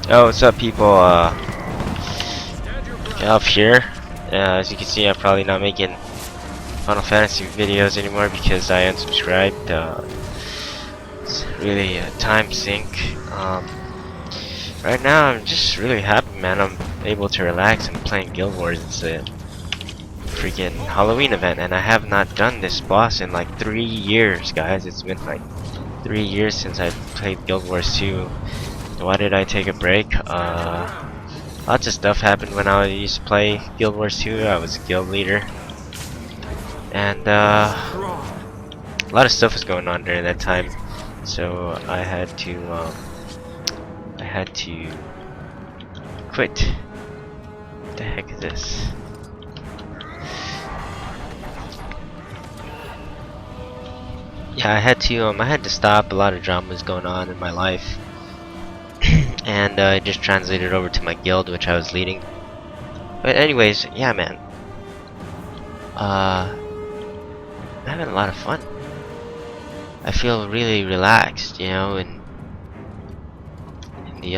Oh, what's up, people? Up here. As you can see, I'm probably not making Final Fantasy videos anymore because I unsubscribed. It's really a time sink. Right now, I'm just really happy, man. I'm able to relax and playing Guild Wars. It's a freaking Halloween event, and I have not done this boss in like 3 years, guys. It's been like 3 years since I played Guild Wars 2. Why did I take a break? Lots of stuff happened when I used to play Guild Wars 2. I was a guild leader, and a lot of stuff was going on during that time. So I had to quit. What the heck is this? Yeah, I had to stop. A lot of drama was going on in my life. And I just translated over to my guild, which I was leading. But anyways, yeah, man. I'm having a lot of fun. I feel really relaxed, you know, and in the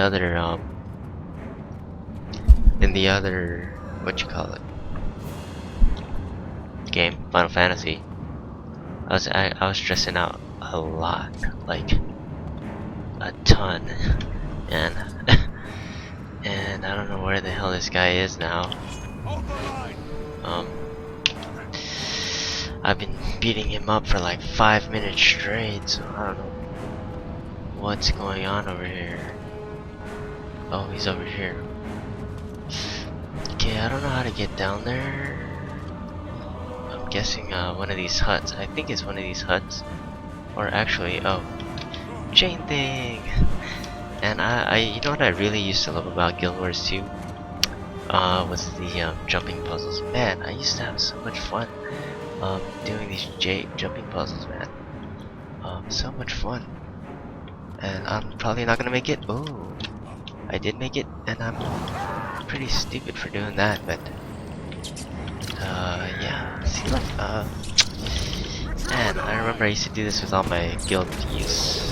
other what you call it game, Final Fantasy. I was stressing out a lot, like a ton. And and I don't know where the hell this guy is now. I've been beating him up for like 5 minutes straight, so I don't know what's going on over here. Oh, he's over here. Okay, I don't know how to get down there. I'm guessing one of these huts. I think it's one of these huts. Or actually, oh, chain thing. And you know what I really used to love about Guild Wars 2? Was the jumping puzzles. Man, I used to have so much fun doing these jumping puzzles, man. So much fun. And I'm probably not gonna make it. Oh, I did make it, and I'm pretty stupid for doing that, but yeah. See, look, man, I remember I used to do this with all my guild use.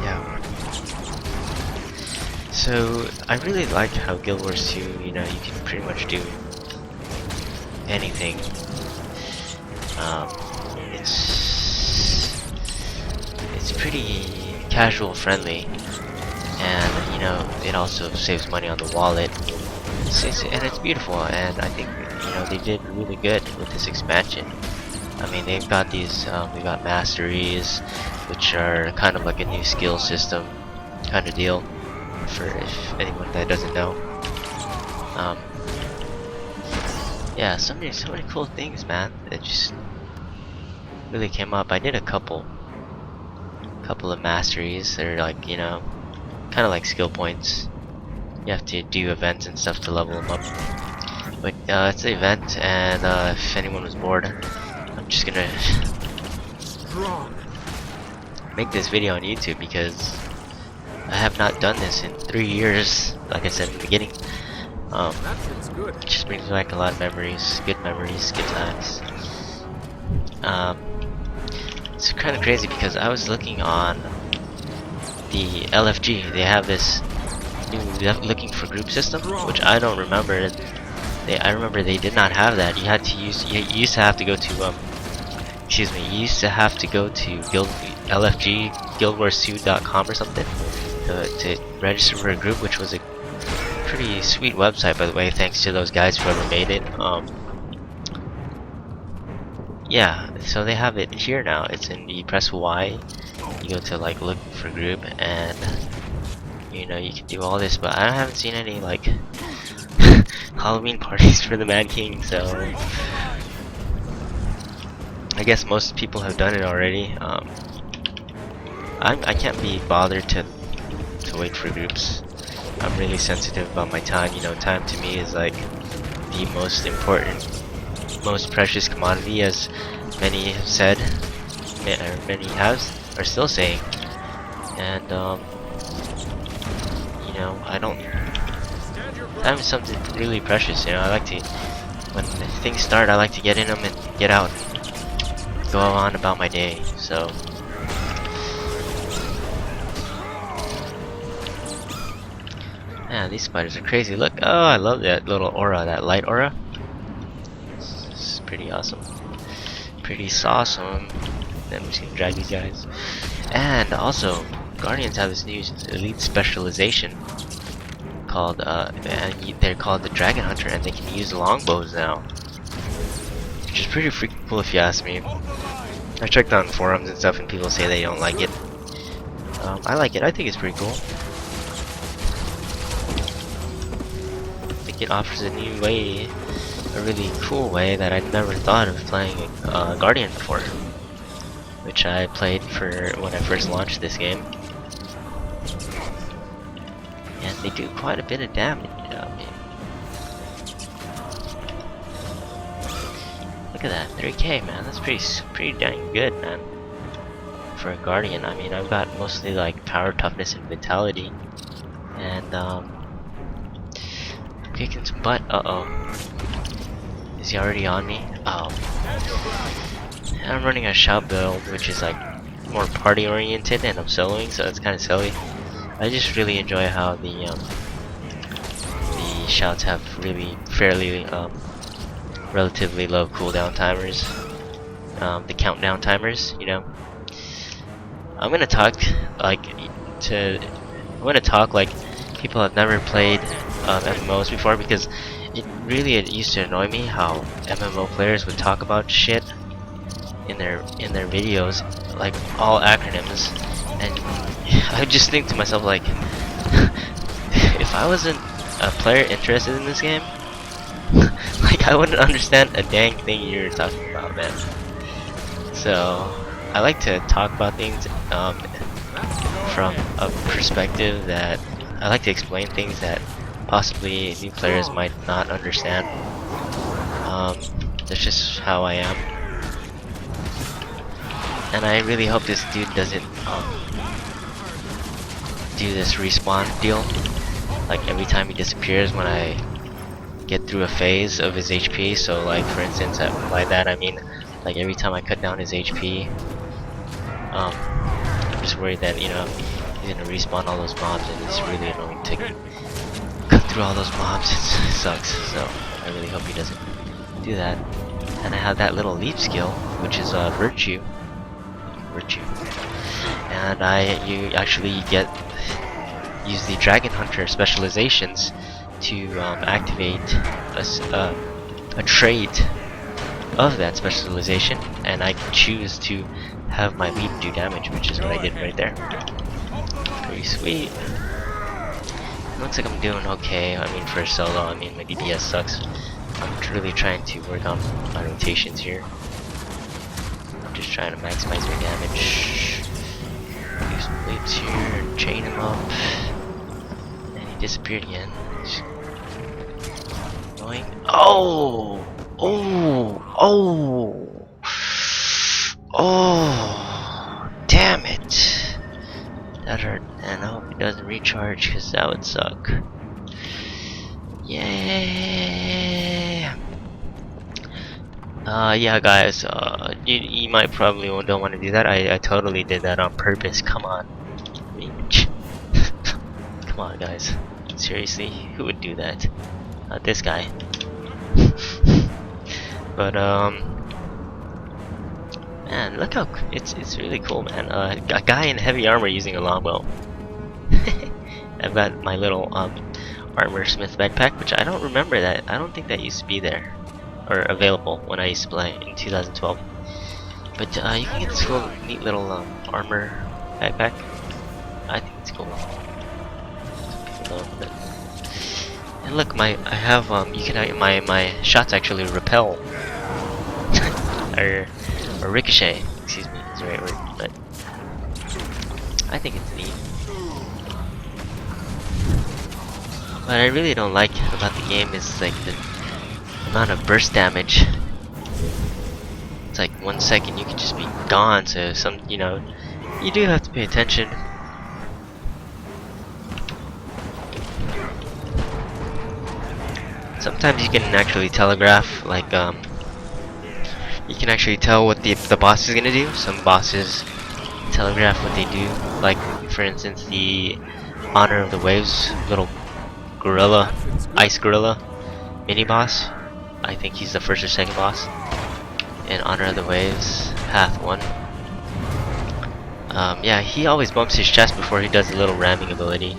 Yeah. So I really like how Guild Wars 2, you know, you can pretty much do anything. It's pretty casual friendly, and you know, it also saves money on the wallet. And it's beautiful, and I think, you know, they did really good with this expansion. I mean, they've got these, we got masteries, which are kind of like a new skill system kind of deal, for if anyone that doesn't know. Yeah, so many cool things, man, that just really came up. I did a couple of masteries that are like, you know, kind of like skill points. You have to do events and stuff to level them up. But it's an event, and if anyone was bored, I'm just gonna make this video on YouTube because I have not done this in 3 years, like I said in the beginning. It just brings back a lot of memories, good times. It's kind of crazy because I was looking on the LFG. They have this new looking for group system, which I don't remember. I remember they did not have that. You used to have to go to excuse me, you used to have to go to LFG guildwars2.com or something to register for a group, which was a pretty sweet website, by the way. Thanks to those guys whoever made it. Yeah, so they have it here now. It's in, you press Y, you go to like look for group, and you know, you can do all this, but I haven't seen any like Halloween parties for the Mad King, so I guess most people have done it already. I can't be bothered to wait for groups. I'm really sensitive about my time. You know, time to me is like the most important, most precious commodity, as many have said, or many are still saying. And you know, time is something really precious. You know, I like to, when things start, I like to get in them and get out, go on about my day. So Man, these spiders are crazy. Look, oh, I love that little aura, that light aura. It's pretty awesome. Pretty awesome. Then I'm just gonna drag these guys. And also, Guardians have this new elite specialization called, they're called the Dragon Hunter, and they can use longbows now. Which is pretty freaking cool if you ask me. I checked on forums and stuff, and people say they don't like it. I like it. I think it's pretty cool. I think it offers a new way, a really cool way that I'd never thought of playing Guardian before, which I played for when I first launched this game, and they do quite a bit of damage. I mean, look at that, 3K, man. That's pretty dang good, man. For a Guardian, I mean, I've got mostly like power, toughness, and vitality, and I'm kicking some butt. Is he already on me? Oh. And I'm running a shout build, which is like more party oriented, and I'm soloing, so it's kind of silly. I just really enjoy how the shouts have really fairly relatively low cooldown timers, the countdown timers, you know. I'm gonna talk like people have never played MMOs before, because it used to annoy me how MMO players would talk about shit in their videos, like all acronyms, and I would just think to myself, like, if I wasn't a player interested in this game, like, I wouldn't understand a dang thing you're talking about, man. So I like to talk about things from a perspective that I like to explain things that possibly new players might not understand. That's just how I am, and I really hope this dude doesn't do this respawn deal. Like every time he disappears when I get through a phase of his HP. So like for instance, by that I mean like every time I cut down his HP, I'm just worried that, you know, he's gonna respawn all those mobs, and it's really annoying to cut through all those mobs. It sucks. So I really hope he doesn't do that. And I have that little leap skill, which is virtue, and you actually use the Dragon Hunter specializations to activate a trait of that specialization, and I can choose to have my leap do damage, which is what I did right there. Pretty sweet. Looks like I'm doing okay. I mean, for solo, I mean, my DPS sucks. I'm really trying to work on my rotations here. I'm just trying to maximize my damage. Do some leaps here, chain him up. And he disappeared again. Annoying. Oh! Oh! Oh! Oh! Damn it! That hurt, and I hope it doesn't recharge, because that would suck. Yeah. Yeah, guys. You might probably don't want to do that. I totally did that on purpose. Come on. Come on, guys. Seriously, who would do that? Not this guy. But man, look how it's really cool, man. A guy in heavy armor using a longbow. I've got my little armor smith backpack, which I don't remember that. I don't think that used to be there or available when I used to play in 2012. But you can get this little neat little armor backpack. I think it's cool. And look, I have my shots actually repel or ricochet. Excuse me, is the right word. But I think it's neat. What I really don't like about the game is like the amount of burst damage. It's like 1 second you could just be gone. So you know, you do have to pay attention. Sometimes you can actually telegraph, like you can actually tell what the boss is gonna do. Some bosses telegraph what they do, like for instance the Honor of the Waves little gorilla, ice gorilla mini boss. I think he's the first or second boss in Honor of the Waves, Path 1. Yeah, he always bumps his chest before he does the little ramming ability.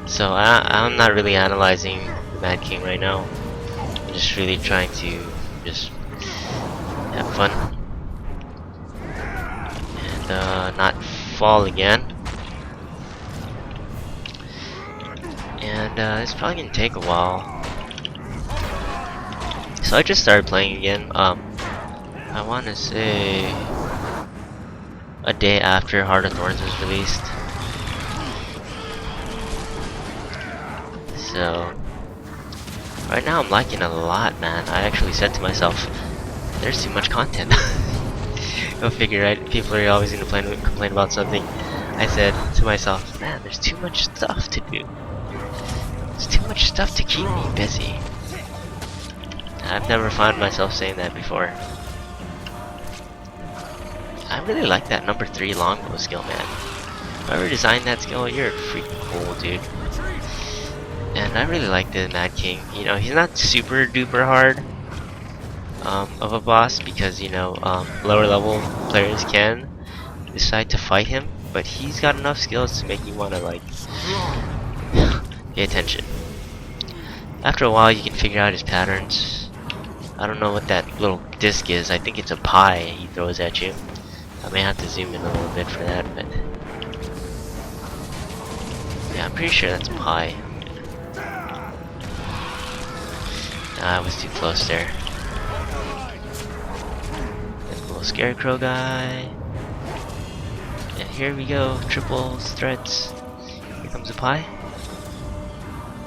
So I'm not really analyzing the Mad King right now. I'm just really trying to just have fun and not fall again. And it's probably gonna take a while. So I just started playing again. I want to say a day after Heart of Thorns was released. So right now I'm liking it a lot, man. I actually said to myself, there's too much content. Go figure, right? People are always gonna complain about something. I said to myself, man, there's too much stuff to do. There's too much stuff to keep me busy. I've never found myself saying that before. I really like that number 3 longbow skill, man. Whoever designed that skill, you're freaking cool, dude. And I really like the Mad King. You know, he's not super duper hard of a boss because, you know, lower level players can decide to fight him, but he's got enough skills to make you want to, like, pay attention. After a while, you can figure out his patterns. I don't know what that little disc is. I think it's a pie he throws at you. I may have to zoom in a little bit for that, but yeah, I'm pretty sure that's a pie. I was too close there. There's a little scarecrow guy. And here we go, triple threats. Here comes a pie.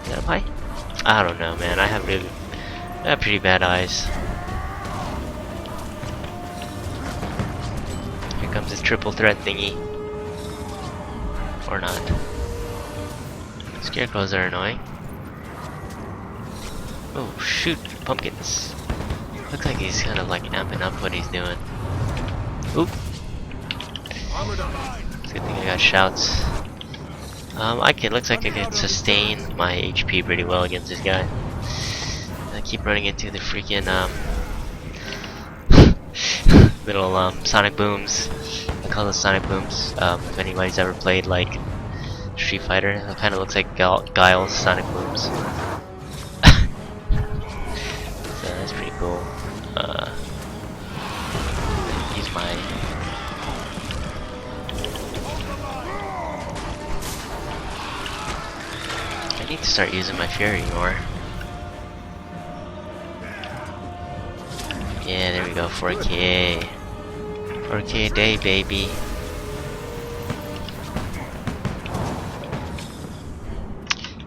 Is that a pie? I don't know, man. I have pretty bad eyes. Here comes this triple threat thingy. Or not. Scarecrows are annoying. Oh shoot, pumpkins. Looks like he's kind of like amping up what he's doing. Oop. It's a good thing I got shouts. Looks like I can sustain my HP pretty well against this guy. I keep running into the freaking little sonic booms. I call those sonic booms. If anybody's ever played like Street Fighter, it kind of looks like Guile's sonic booms. So that's pretty cool. Use my I need to start using my Fury more. Yeah, there we go, 4K. 4K a day, baby.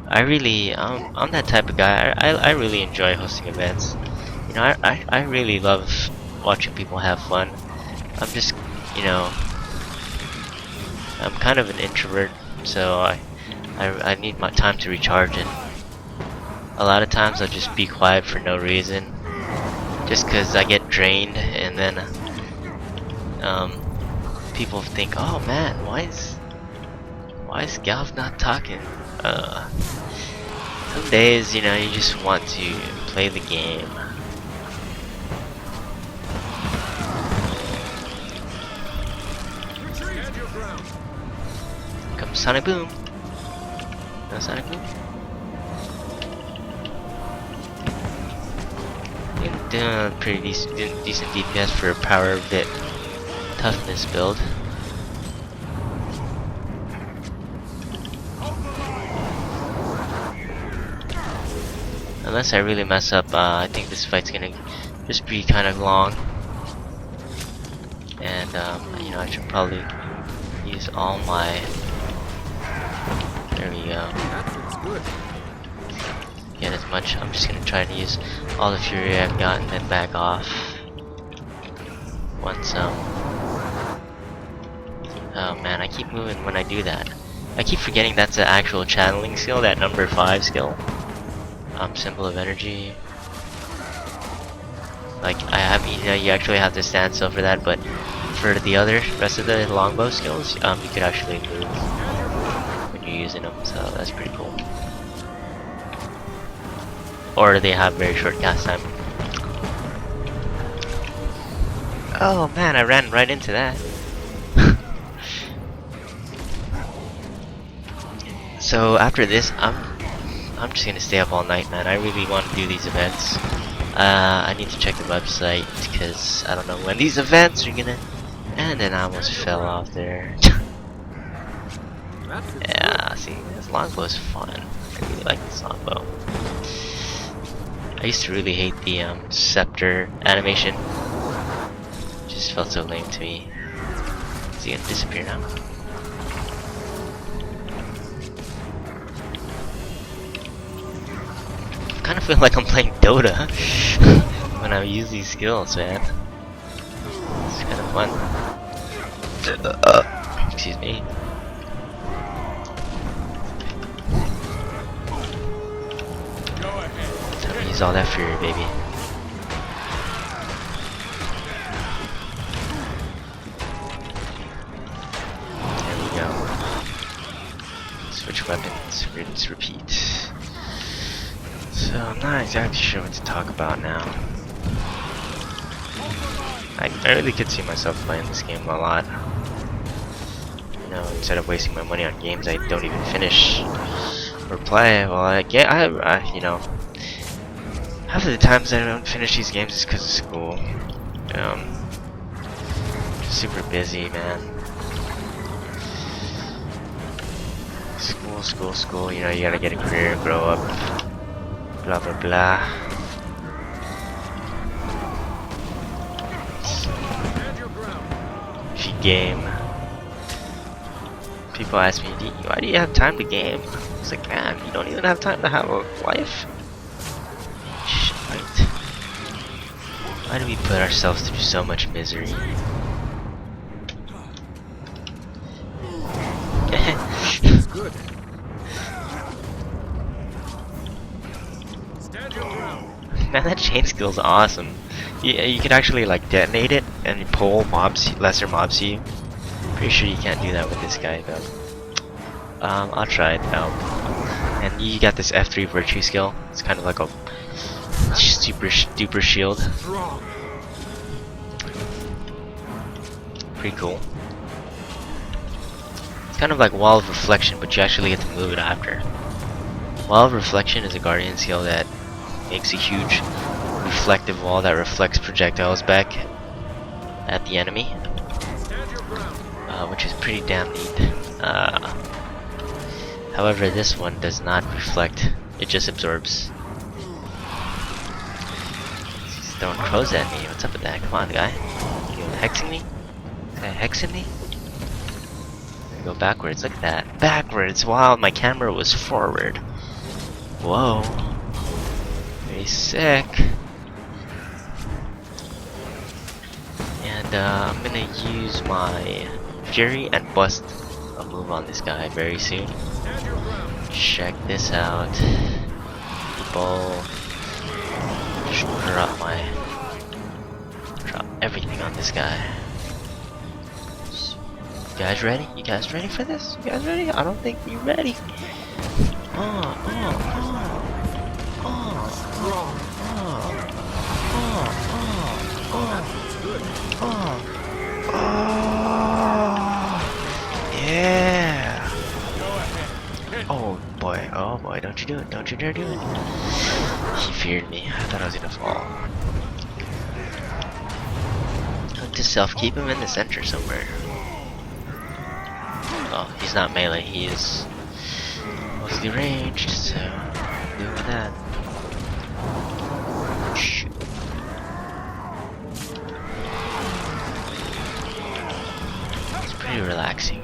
I'm that type of guy. I really enjoy hosting events. You know, I really love watching people have fun. I'm just, you know, I'm kind of an introvert, so I need my time to recharge, and a lot of times I'll just be quiet for no reason. Just cause I get drained, and then people think, oh man, why is Galv not talking? Some days, you know, you just want to play the game. Come Sonic Boom. No Sonic Boom. Pretty decent DPS for a power bit toughness build. Unless I really mess up, I think this fight's gonna just be kind of long, and you know, I should probably use all my. There we go. Get as much. I'm just gonna try to use all the fury I've got and then back off once oh man, I keep moving when I do that. I keep forgetting that's an actual channeling skill, that number 5 skill. Symbol of energy. Like you know, you actually have to stand still for that, but for the rest of the longbow skills, you could actually move when you're using them, so that's pretty cool. or they have very short cast time. Oh man, I ran right into that. So after this, I'm just gonna stay up all night, man. I really want to do these events. I need to check the website because I don't know when these events are gonna end, and I almost fell off there. Yeah, see, this longbow is fun. I really like this longbow. I used to really hate the scepter animation. It just felt so lame to me. Is he gonna disappear now? I kind of feel like I'm playing Dota when I use these skills, man. It's kind of fun. Excuse me. Time to use all that fury, baby. There we go. Switch weapons. Rinse, repeat. So I'm not exactly sure what to talk about now. I really could see myself playing this game a lot. You know, instead of wasting my money on games I don't even finish or play. Well, I you know, half of the times I don't finish these games is because of school. Just super busy, man. School. You know, you gotta get a career, grow up. Blah blah blah. If you game, people ask me, why do you have time to game? It's like, man, you don't even have time to have a life. Shit. Why do we put ourselves through so much misery? Good. Man, that chain skill's awesome. You could actually like detonate it and pull mobs, lesser mobs to you. Pretty sure you can't do that with this guy though. I'll try it though. And you got this F3 virtue skill. It's kind of like a super duper shield. Pretty cool. It's kind of like Wall of Reflection, but you actually get to move it after. Wall of Reflection is a guardian skill that makes a huge reflective wall that reflects projectiles back at the enemy, which is pretty damn neat. However, this one does not reflect, it just absorbs. He's throwing crows at me. What's up with that? Come on, guy. You hexing me? Is that hexing me? Go backwards, look at that. Backwards! Wow, my camera was forward. Whoa. Very sick. And I'm gonna use my Fury and bust a move on this guy very soon. Check this out. People, just drop everything on this guy. You guys ready? You guys ready for this? You guys ready? I don't think you're ready. Yeah. Oh boy, don't you do it. Don't you dare do it. He feared me. I thought I was gonna fall. Note to self, keep him in the center somewhere. Oh, he's not melee, he is mostly ranged, so deal with that. Shoot. It's pretty relaxing.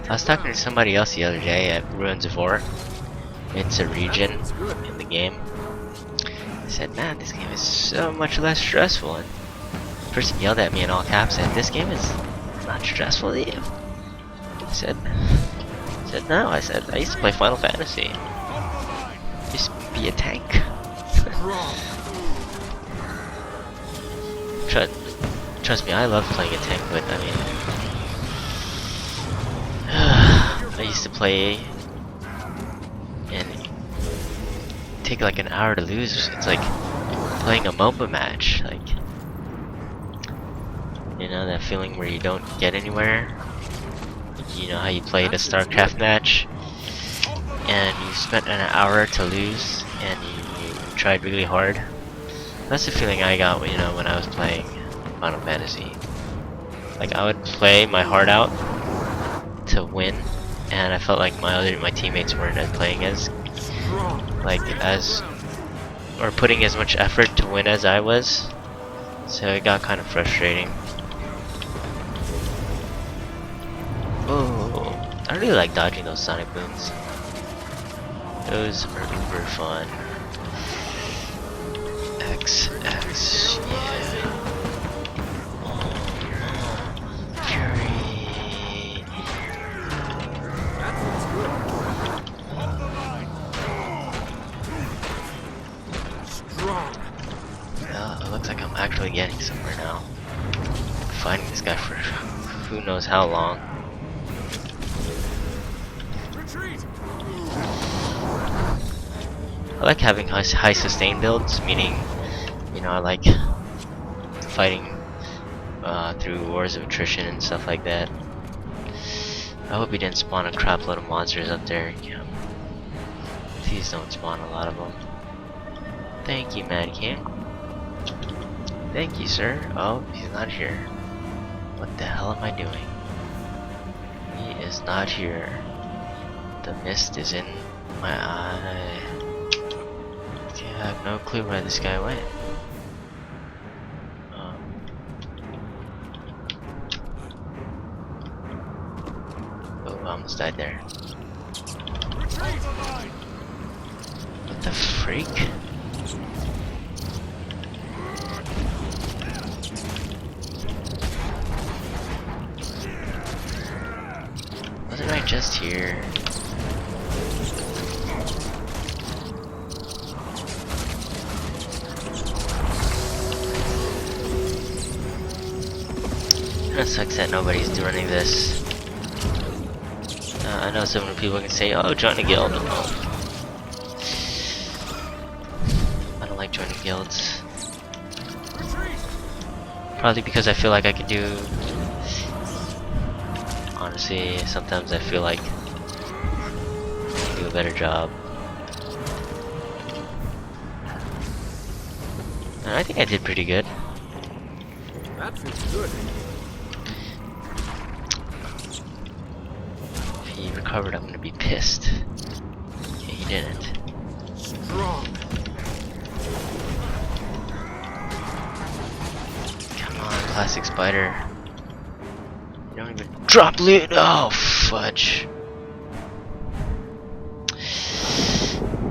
I was talking to somebody else the other day at Ruins of War. It's a region in the game. I said, man, this game is so much less stressful. And the person yelled at me in all caps and this game is not stressful to you. I said no. I said I used to play Final Fantasy. Just be a tank. Trust me, I love playing a tank, but I mean, I used to play in take like an hour to lose. It's like playing a MOBA match. Like, you know that feeling where you don't get anywhere? You know how you played a StarCraft match and you spent an hour to lose and you tried really hard? That's the feeling I got, you know, when I was playing Final Fantasy. Like, I would play my heart out to win, and I felt like my teammates weren't playing as or putting as much effort to win as I was. So it got kind of frustrating. Oh, I really like dodging those sonic booms. Those are uber fun. X, yeah. Fury. Well, it looks like I'm actually getting somewhere now. Fighting this guy for who knows how long. I like having high sustain builds, meaning, you know, I like fighting through wars of attrition and stuff like that. I hope he didn't spawn a crap load of monsters up there. Yeah. Please don't spawn a lot of them. Thank you, Mad King. Thank you, sir. Oh, he's not here. What the hell am I doing? He is not here. The mist is in my eye. Okay, I have no clue where this guy went. Oh, I almost died there. What the freak? Wasn't I just here? Kinda sucks that nobody's doing this. I know some people can say, "Oh, join a guild." No. I don't like joining guilds. Probably because I feel like I could do. Honestly, sometimes I feel like I can do a better job. And I think I did pretty good. That feels good. If he recovered, I'm gonna be pissed. Okay, he didn't. Strong. Come on, plastic spider. You don't even drop loot. Oh, fudge.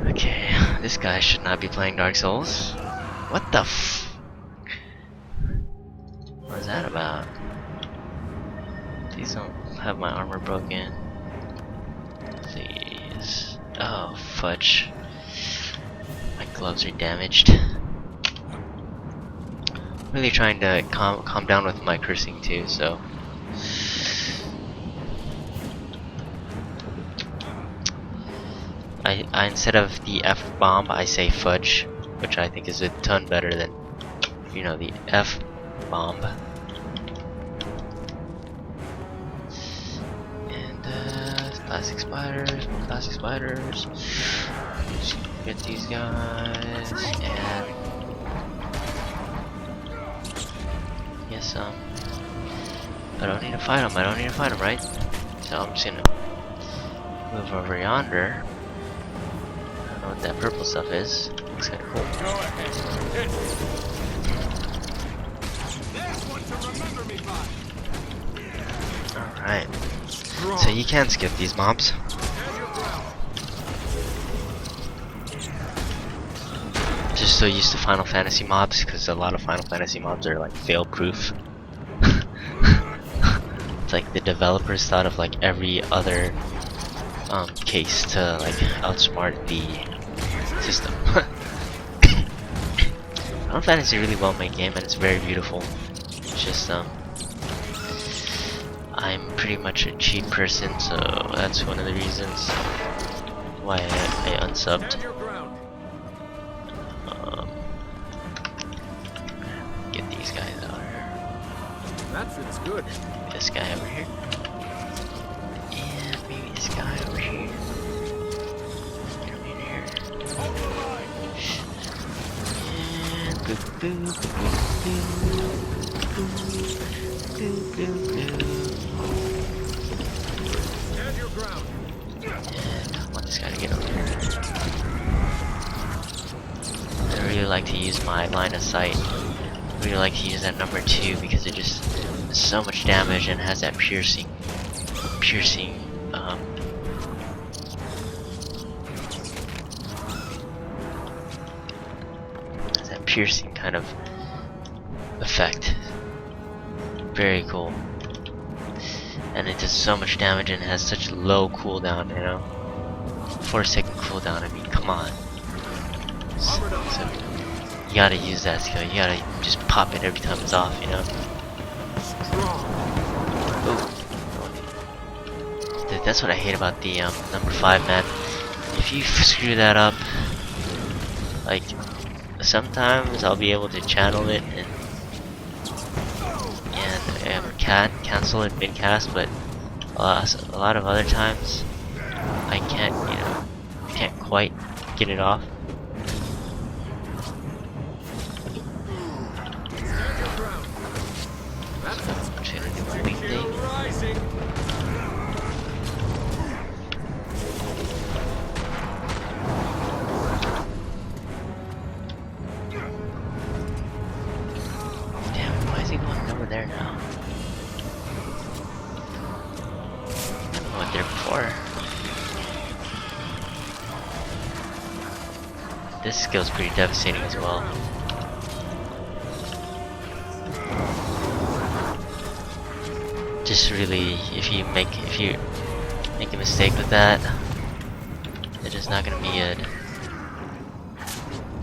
Okay, this guy should not be playing Dark Souls. What the f? What is that about? Please don't have my armor broken. Please. Oh, fudge. My gloves are damaged. Really trying to calm down with my cursing too, so. I instead of the F bomb, I say fudge, which I think is a ton better than, you know, the F bomb. And plastic spiders, more plastic spiders. Just get these guys and yes, I don't need to fight them. I don't need to fight them, right? So I'm just gonna move over yonder. I don't know what that purple stuff is. Looks kinda cool. Alright. So you can skip these mobs. Just so used to Final Fantasy mobs, because a lot of Final Fantasy mobs are like fail-proof. It's like the developers thought of like every other case to like outsmart the system. Final Fantasy is a really well made game and it's very beautiful. It's just I'm pretty much a cheap person, so that's one of the reasons why I unsubbed. That fits good. This guy over here. And maybe this guy over here. Come in here. And boo boo boo boo boo boo boo. Stand your ground. And I want this guy to get over here. I really like to use my line of sight. I really like to use that number 2 because it just does so much damage and has that piercing kind of effect. Very cool. And it does so much damage and has such low cooldown, you know? 4-second cooldown, I mean, come on. So, you gotta use that skill, you gotta just pop it every time it's off, you know? Ooh. That's what I hate about the number 5, man. If you screw that up, like, sometimes I'll be able to channel it and cancel it mid-cast, but a lot of other times I can't, you know, can't quite get it off. Damn, why is he going over there now? I went there before. This skill's pretty devastating as well. Just really, if you make a mistake with that, it is not gonna be good.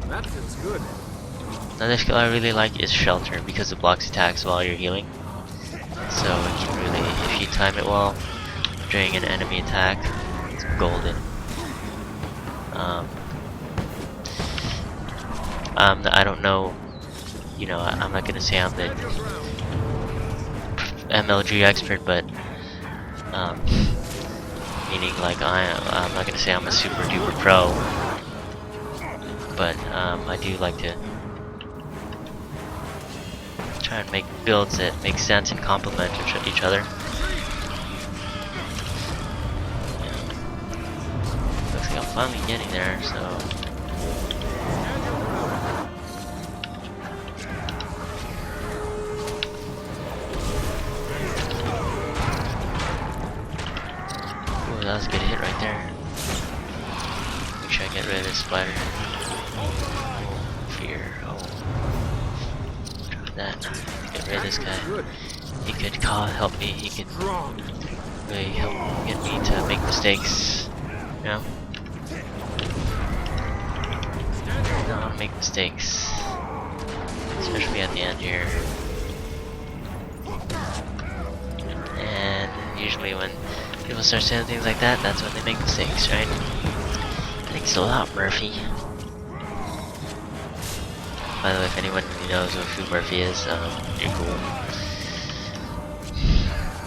That fits good. Another skill I really like is Shelter because it blocks attacks while you're healing. So it can really, if you time it well during an enemy attack, it's golden. I don't know, you know, I'm not gonna say I'm the MLG expert, but meaning like I'm not gonna say I'm a super duper pro, but I do like to try and make builds that make sense and complement each other. Looks like I'm finally getting there, so. That was a good hit right there. Make sure I get rid of this spider. Fear. Oh. Drop that. Get rid of this guy. He could help me. He could really help get me to make mistakes. You know? I don't want to make mistakes. Especially at the end here. And usually when people start saying things like that, that's when they make mistakes, right? Thanks a lot, Murphy. By the way, if anyone really knows who Murphy is, you're cool.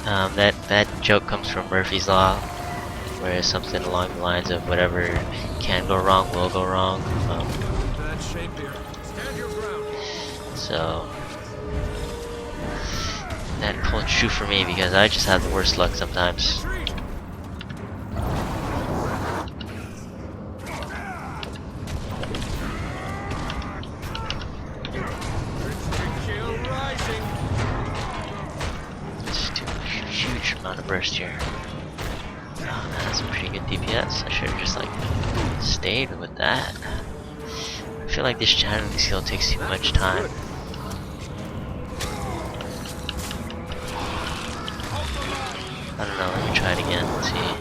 That joke comes from Murphy's Law, where it's something along the lines of whatever can go wrong will go wrong. So that holds true for me because I just have the worst luck sometimes. Amount of burst here. Oh, that's a pretty good DPS. I should have just like stayed with that. I feel like this channeling skill takes too much time. I don't know, let me try it again. Let's see.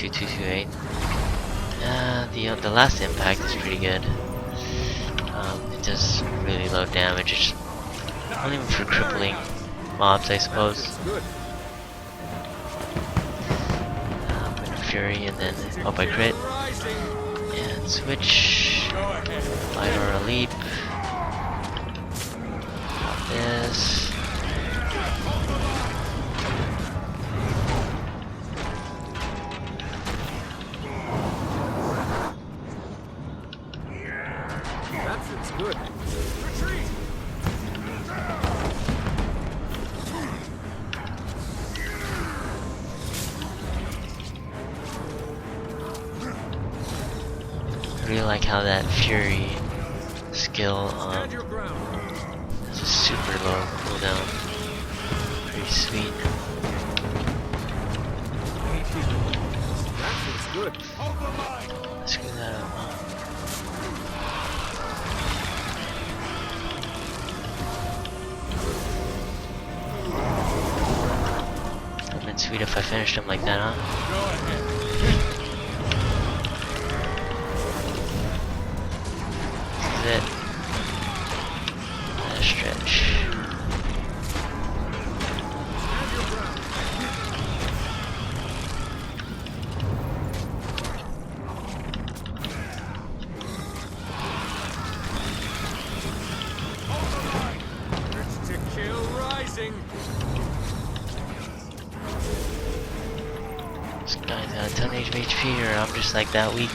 22228. The last impact is pretty good. It does really low damage. It's only for crippling mobs, I suppose. Fury and then hope I crit. And switch. Light or a leap. this. That feels good. Retreat! I really like how that Fury skill Stand your ground. has a super low cooldown. Pretty sweet. That feels good. Screw that up. Would have been sweet if I finished him like that, huh? Go ahead. This is it. Last stretch. Stand your ground. Urge to kill rising. This guy's got a ton of HP, or I'm just like that weak.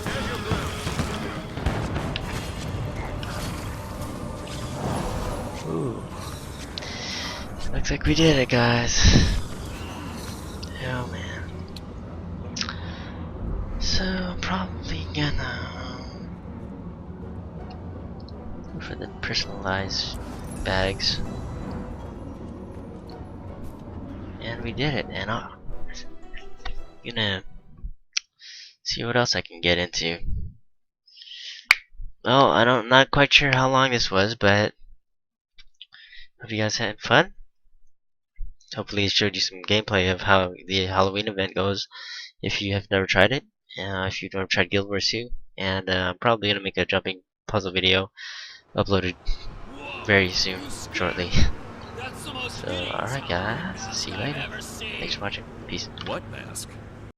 Stand your ground. Ooh. Looks like we did it, guys. Oh man. So I'm probably gonna go for the personalized bags. And we did it, and I'm gonna see what else I can get into. Well, not quite sure how long this was, but hope you guys had fun. Hopefully it showed you some gameplay of how the Halloween event goes if you have never tried it. If you've never tried Guild Wars 2. And I'm probably going to make a jumping puzzle video uploaded very soon, shortly. So, alright guys, see you later. Thanks for watching. Peace. What mask?